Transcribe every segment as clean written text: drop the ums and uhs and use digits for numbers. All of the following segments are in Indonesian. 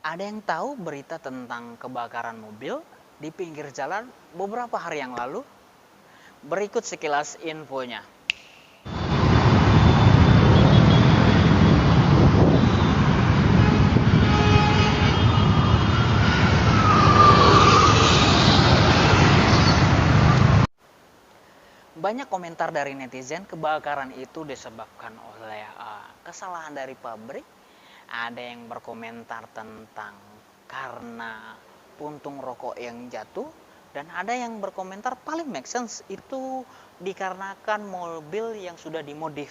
Ada yang tahu berita tentang kebakaran mobil di pinggir jalan beberapa hari yang lalu? Berikut sekilas infonya. Banyak komentar dari netizen kebakaran itu disebabkan oleh kesalahan dari pabrik. Ada yang berkomentar tentang karena puntung rokok yang jatuh, dan ada yang berkomentar paling make sense itu dikarenakan mobil yang sudah dimodif,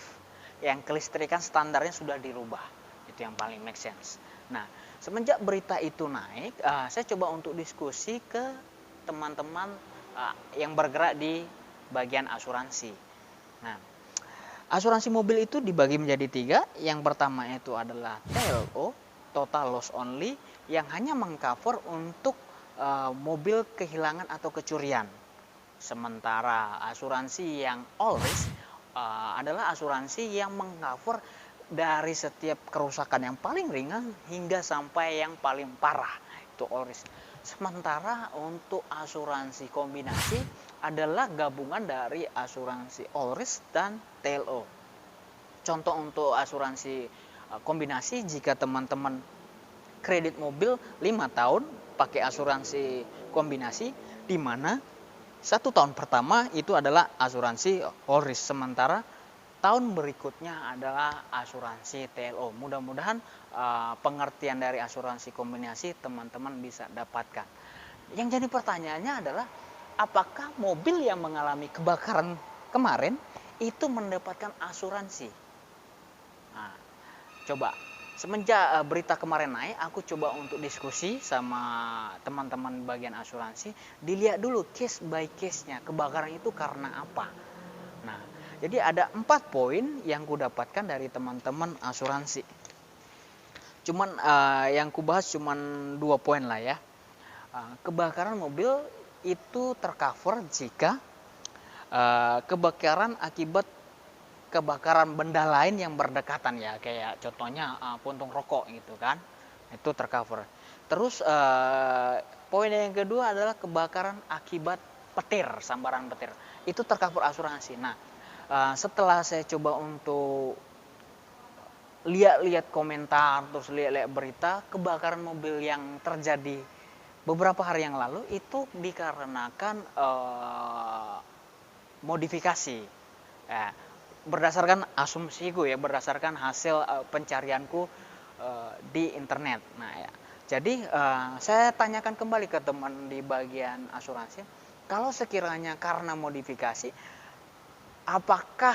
yang kelistrikan standarnya sudah dirubah. Itu yang paling make sense. Nah, semenjak berita itu naik, saya coba untuk diskusi ke teman-teman yang bergerak di bagian asuransi. Nah, asuransi mobil itu dibagi menjadi 3. Yang pertama itu adalah TLO, Total Loss Only, yang hanya mengcover untuk mobil kehilangan atau kecurian. Sementara asuransi yang All Risk adalah asuransi yang mengcover dari setiap kerusakan yang paling ringan hingga sampai yang paling parah. Itu All Risk. Sementara untuk asuransi kombinasi adalah gabungan dari asuransi All Risk dan TLO. Contoh untuk asuransi kombinasi, jika teman-teman kredit mobil 5 tahun pakai asuransi kombinasi, di mana 1 tahun pertama itu adalah asuransi All Risk, sementara tahun berikutnya adalah asuransi TLO. Mudah-mudahan pengertian dari asuransi kombinasi teman-teman bisa dapatkan. Yang jadi pertanyaannya adalah, apakah mobil yang mengalami kebakaran kemarin itu mendapatkan asuransi? Nah, coba semenjak berita kemarin naik, aku coba untuk diskusi sama teman-teman bagian asuransi, dilihat dulu case by case-nya, kebakaran itu karena apa. Nah, jadi ada 4 poin yang ku dapatkan dari teman-teman asuransi. Cuman yang ku bahas cuman 2 poin lah ya. Kebakaran mobil itu tercover jika kebakaran akibat kebakaran benda lain yang berdekatan, ya, kayak contohnya puntung rokok gitu kan, itu tercover. Terus poin yang kedua adalah kebakaran akibat petir, sambaran petir, itu tercover asuransi. Nah, setelah saya coba untuk lihat-lihat komentar, terus lihat-lihat berita, kebakaran mobil yang terjadi beberapa hari yang lalu itu dikarenakan modifikasi. Berdasarkan asumsiku ya, berdasarkan hasil pencarianku di internet. Nah, ya. Jadi saya tanyakan kembali ke teman di bagian asuransi, kalau sekiranya karena modifikasi, apakah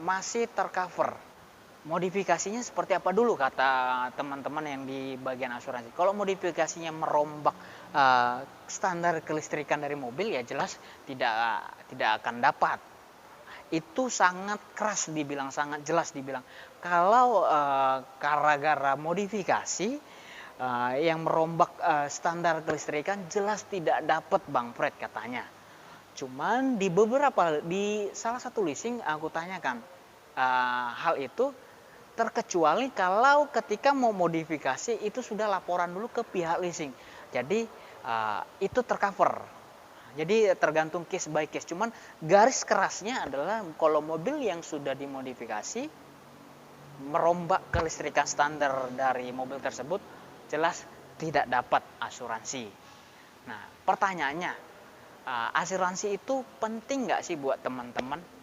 masih tercover? Modifikasinya seperti apa dulu, kata teman-teman yang di bagian asuransi. Kalau modifikasinya merombak standar kelistrikan dari mobil, ya jelas tidak akan dapat. Itu sangat keras dibilang, sangat jelas dibilang. Kalau gara-gara modifikasi yang merombak standar kelistrikan, jelas tidak dapat Bang Fred, katanya. Cuman di salah satu leasing aku tanyakan hal itu, terkecuali kalau ketika mau modifikasi itu sudah laporan dulu ke pihak leasing. Jadi itu tercover. Jadi tergantung case by case. Cuman garis kerasnya adalah kalau mobil yang sudah dimodifikasi merombak kelistrikan standar dari mobil tersebut, jelas tidak dapat asuransi. Nah, pertanyaannya, asuransi itu penting nggak sih buat teman-teman?